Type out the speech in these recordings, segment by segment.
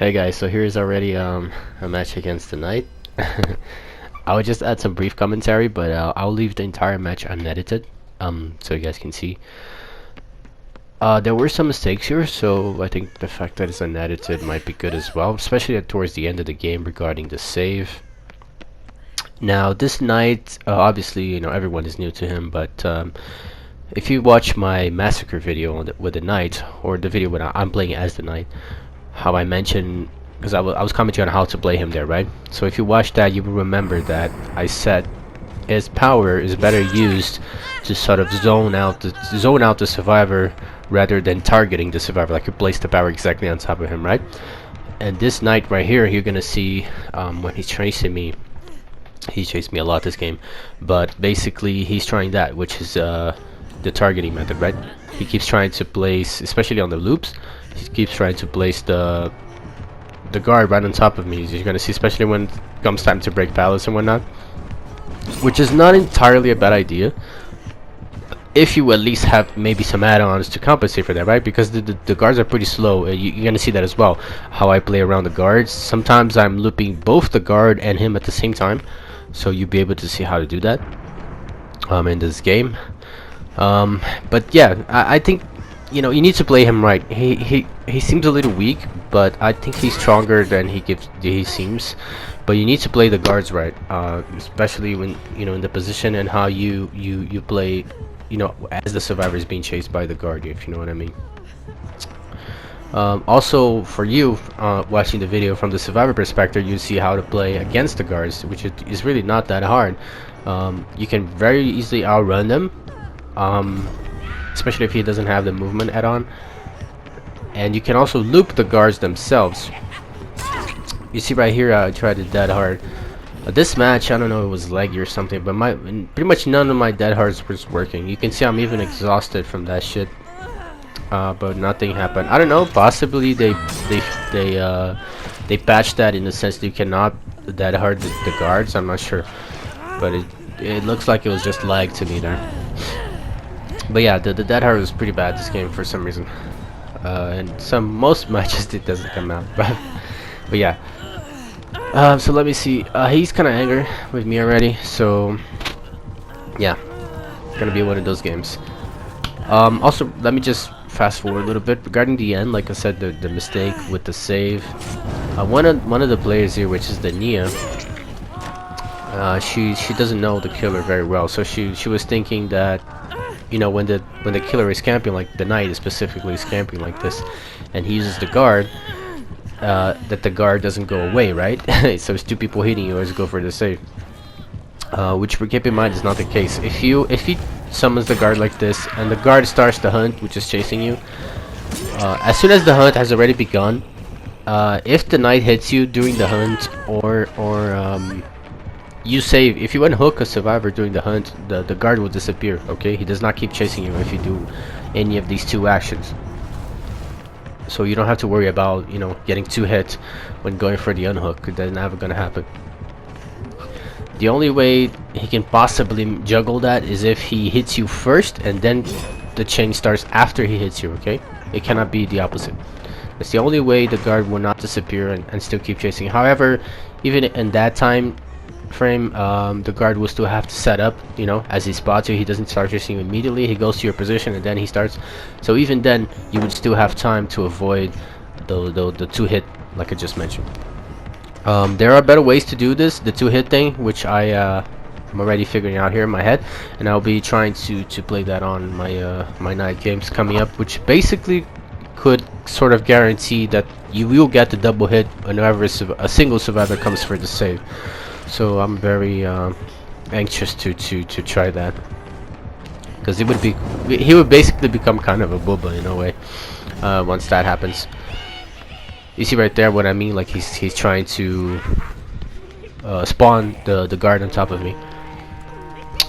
Hey guys, so here's already a match against the Knight. I would just add some brief commentary, but I'll leave the entire match unedited, so you guys can see. There were some mistakes here, so I think the fact that it's unedited might be good as well, especially towards the end of the game regarding the save. Now this Knight, obviously, you know, everyone is new to him, but if you watch my massacre video on with the Knight, or the video when I'm playing as the Knight, how I mentioned, because I was commenting on how to play him there, right? So if you watch that, you will remember that I said his power is better used to sort of zone out the survivor rather than targeting the survivor, like you place the power exactly on top of him, right? And this Knight right here, you're gonna see when he's chasing me. He chased me a lot this game, but basically he's trying that, which is the targeting method, right? He keeps trying to place, especially on the loops, he keeps trying to place the guard right on top of me. You're gonna see, especially when it comes time to break pallets and whatnot, which is not entirely a bad idea if you at least have maybe some add-ons to compensate for that, right? Because the guards are pretty slow. You're gonna see that as well, how I play around the guards. Sometimes I'm looping both the guard and him at the same time, so you'll be able to see how to do that in this game. But yeah, I think, you know, you need to play him right. He seems a little weak, but I think he's stronger than he seems. But you need to play the guards right, especially when, you know, in the position and how you play, you know, as the survivor is being chased by the guard, if you know what I mean. Also, for you watching the video from the survivor perspective, you see how to play against the guards, which is really not that hard. You can very easily outrun them, especially if he doesn't have the movement add-on. And you can also loop the guards themselves. You see right here, I tried it dead hard. This match, I don't know, it was leggy or something, but pretty much none of my dead hards was working. You can see I'm even exhausted from that shit, but nothing happened. I don't know, possibly they patched that in the sense that you cannot dead hard the guards. I'm not sure, but it looks like it was just lag to me there. But yeah, the dead hard was pretty bad this game for some reason, and most matches it doesn't come out. But yeah. So let me see. He's kind of angry with me already, so yeah, gonna be one of those games. Also, let me just fast forward a little bit regarding the end. Like I said, the mistake with the save. One of the players here, which is the Nia, she doesn't know the killer very well, so she was thinking that, you know, when the killer is camping, like the Knight is specifically camping like this, and he uses the guard. That the guard doesn't go away, right? So it's two people hitting you, always go for the save. Which, keep in mind, is not the case. If he summons the guard like this, and the guard starts the hunt, which is chasing you, as soon as the hunt has already begun, if the Knight hits you during the hunt, or you save, if you unhook a survivor during the hunt, the guard will disappear. Okay, he does not keep chasing you if you do any of these two actions. So you don't have to worry about, you know, getting 2 hit when going for the unhook. That's never gonna happen. The only way he can possibly juggle that is if he hits you first and then the chain starts after he hits you. Okay, it cannot be the opposite. That's the only way the guard will not disappear and still keep chasing. However, even in that time frame, the guard will still have to set up, you know, as he spots you. He doesn't start chasing you immediately. He goes to your position and then he starts. So even then, you would still have time to avoid the 2 hit, like I just mentioned. There are better ways to do this, the 2 hit thing, which I'm already figuring out here in my head, and I'll be trying to play that on my my Knight games coming up, which basically could sort of guarantee that you will get the double hit whenever a single survivor comes for the save. So I'm very anxious to try that, because he would basically become kind of a booba in a way once that happens. You see right there what I mean? Like he's trying to spawn the guard on top of me.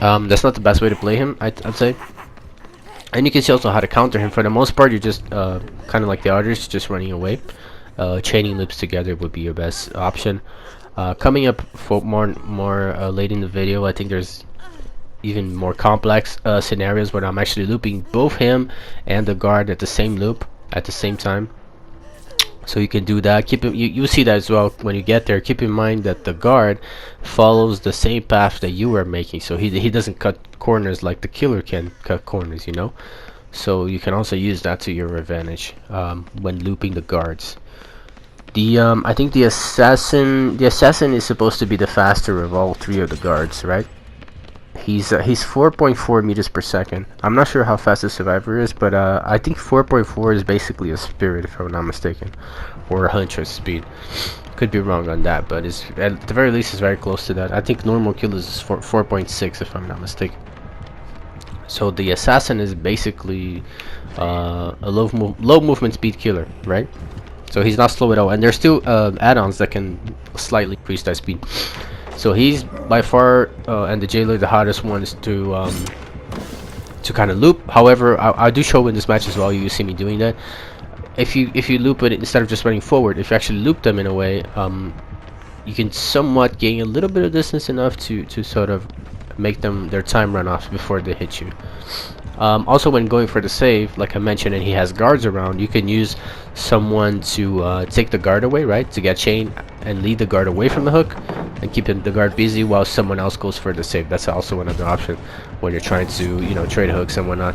That's not the best way to play him, I'd say. And you can see also how to counter him. For the most part, you're just kind of like the others, just running away. Chaining loops together would be your best option. Coming up for more late in the video, I think there's even more complex scenarios where I'm actually looping both him and the guard at the same loop at the same time. So you can do that. Keep in, you see that as well when you get there. Keep in mind that the guard follows the same path that you are making, so he doesn't cut corners like the killer can cut corners, you know. So you can also use that to your advantage when looping the guards. I think the assassin is supposed to be the faster of all three of the guards, right? He's 4.4 meters per second. I'm not sure how fast the survivor is, but I think 4.4 is basically a spirit, if I'm not mistaken, or a huntress speed. Could be wrong on that, but it's at the very least it's very close to that. I think normal killers is 4.6, if I'm not mistaken. So the assassin is basically a low movement speed killer, right? So he's not slow at all, and there's still add-ons that can slightly increase that speed. So he's by far and the jailer the hottest ones to kind of loop. However, I do show in this match as well. You see me doing that. If you loop it instead of just running forward, if you actually loop them in a way, you can somewhat gain a little bit of distance enough to sort of make their time run off before they hit you. Also, when going for the save, like I mentioned, and he has guards around, you can use someone to take the guard away, right? To get chain and lead the guard away from the hook and keep the guard busy while someone else goes for the save. That's also another option when you're trying to, you know, trade hooks and whatnot.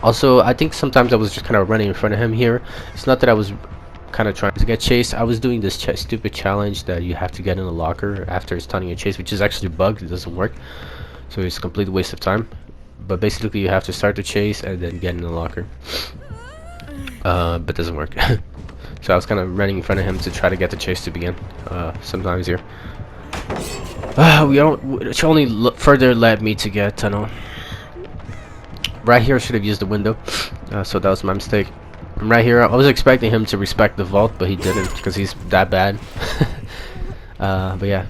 Also, I think sometimes I was just kind of running in front of him here. It's not that I was kind of trying to get chased. I was doing this stupid challenge that you have to get in a locker after starting a chase, which is actually bugged. It doesn't work, so it's a complete waste of time. But basically you have to start the chase and then get in the locker, but it doesn't work. So I was kind of running in front of him to try to get the chase to begin. Sometimes here which only further led me to get tunnel. Right here I should have used the window, so that was my mistake. And right here I was expecting him to respect the vault, but he didn't because he's that bad. But yeah,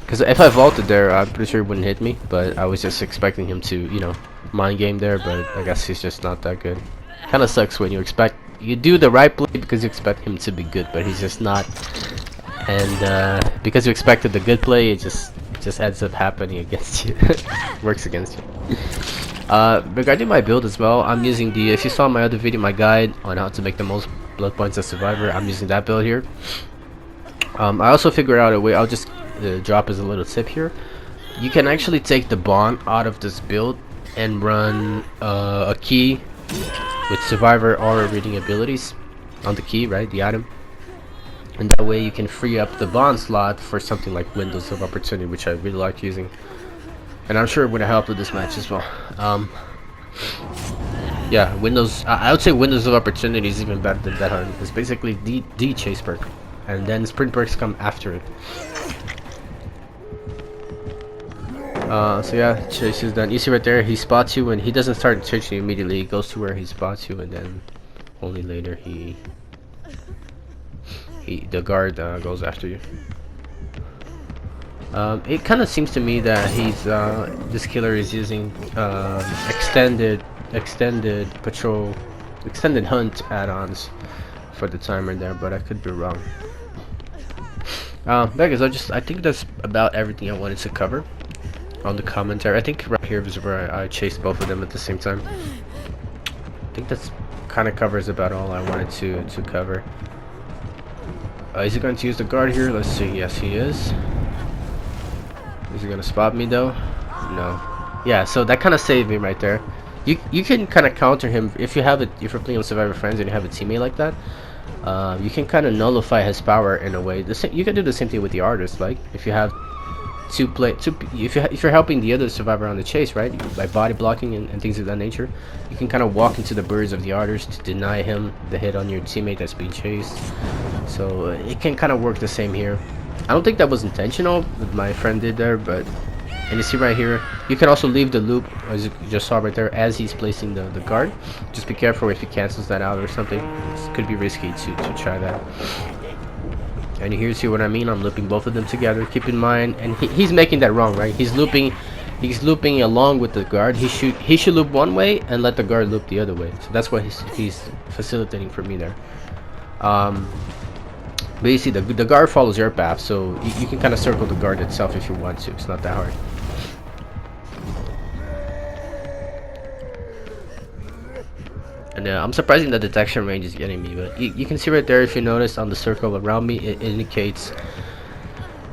because if I vaulted there, I'm pretty sure he wouldn't hit me, but I was just expecting him to, you know, mind game there, but I guess he's just not that good. Kind of sucks when you do the right play because you expect him to be good, but he's just not. And because you expected the good play, it just ends up happening against you. Works against you. Regarding my build as well, I'm using if you saw my other video, my guide on how to make the most blood points as survivor, I'm using that build here. I also figured out a way. I'll just drop as a little tip here. You can actually take the bond out of this build and run a key with survivor aura reading abilities on the key, right, the item, and that way you can free up the bond slot for something like windows of opportunity, which I really like using, and I'm sure it would have helped with this match as well. Yeah, windows, I would say windows of opportunity is even better than that hunt. It's basically the chase perk, and then sprint perks come after it. So yeah, chase is done. You see right there, he spots you and he doesn't start chasing you immediately. He goes to where he spots you, and then only later the guard goes after you. It kind of seems to me that this killer is using extended patrol, extended hunt add-ons for the timer there, but I could be wrong. Guys, I think that's about everything I wanted to cover on the commentary. I think right here is where I chased both of them at the same time. I think that's kind of covers about all I wanted to cover. Is he going to use the guard here? Let's see. Yes, he is. Is he going to spot me though? No. Yeah, so that kind of saved me right there. You can kind of counter him if you're playing with Survivor Friends and you have a teammate like that. You can kind of nullify his power in a way. You can do the same thing with the artist. Like if you have if you're helping the other survivor on the chase, right, by body blocking and things of that nature, you can kind of walk into the birds of the artist to deny him the hit on your teammate that's being chased. So it can kind of work the same here. I don't think that was intentional what my friend did there, but and you see right here, you can also leave the loop as you just saw right there as he's placing the guard. Just be careful if he cancels that out or something. It could be risky to try that. And you see what I mean? I'm looping both of them together. Keep in mind, and he's making that wrong, right? He's looping along with the guard. He should loop one way and let the guard loop the other way. So that's what he's facilitating for me there. But you see, the guard follows your path, so you can kind of circle the guard itself if you want to. It's not that hard. And And I'm surprising the detection range is getting me, but you can see right there, if you notice on the circle around me, it indicates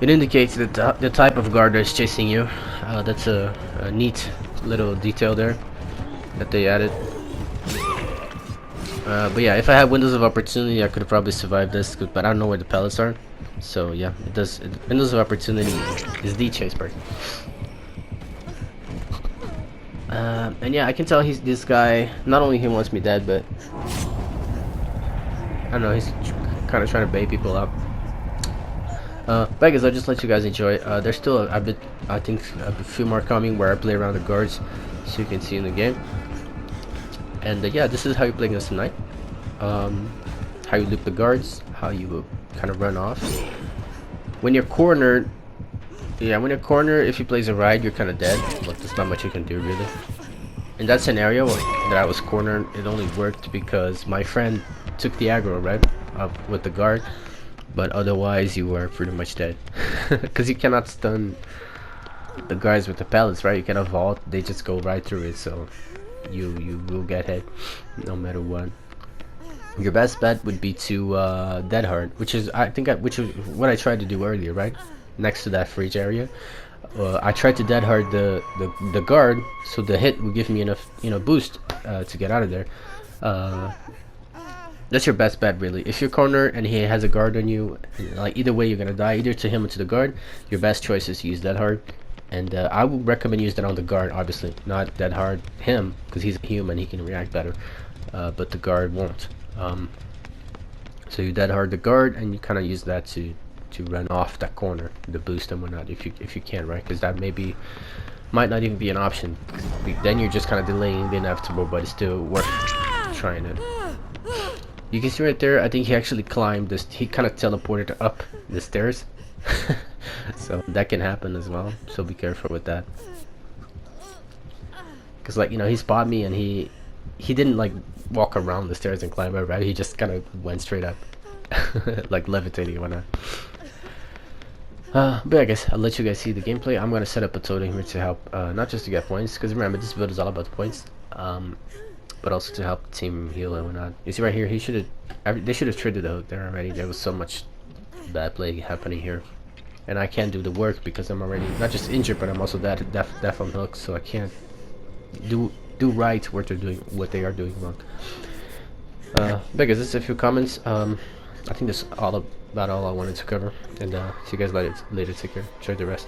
the type of guard that's chasing you. That's a neat little detail there that they added. But yeah, if I had windows of opportunity, I could have probably survived this, but I don't know where the pellets are. So yeah, windows of opportunity is the chase part. And yeah, I can tell this guy, not only he wants me dead, but I don't know, he's kind of trying to bait people out. But I guess I'll just let you guys enjoy. There's still I think a few more coming where I play around the guards, so you can see in the game. And yeah, this is how you play against the knight. How you loop the guards, how you kind of run off. When you're cornered, if he plays a ride, you're kind of dead. But there's not much you can do really. In that scenario that I was cornered, it only worked because my friend took the aggro right with the guard. But otherwise, you were pretty much dead, because you cannot stun the guys with the pellets, right? You cannot vault; they just go right through it. So you will get hit no matter what. Your best bet would be to dead hard, which is which is what I tried to do earlier, right? Next to that fridge area, I tried to dead hard the guard, so the hit would give me enough boost to get out of there. That's your best bet, really. If you're cornered and he has a guard on you, like either way you're gonna die, either to him or to the guard. Your best choice is to use dead hard, and I would recommend use that on the guard, obviously, not dead hard him, because he's a human, he can react better, but the guard won't. So you dead hard the guard, and you kind of use that to run off that corner, the boost and whatnot, if you can, right? Because that might not even be an option. Then you're just kind of delaying the inevitable, but it's still worth trying it. You can see right there, I think he actually climbed this, he kind of teleported up the stairs. So that can happen as well, so be careful with that. Because like, he spotted me and he didn't like walk around the stairs and climb up, right? He just kind of went straight up. Like levitating and whatnot. But I guess I'll let you guys see the gameplay. I'm going to set up a totem here to help, not just to get points, because remember, this build is all about the points. But also to help the team heal and whatnot. You see right here, they should have traded the hook there already. There was so much bad play happening here, and I can't do the work because I'm already not just injured, but I'm also deaf on hooks, so I can't do right what they are doing wrong. Because this is a few comments. I think that's about all I wanted to cover, and see you guys later. Take care. Enjoy the rest.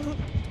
Oh.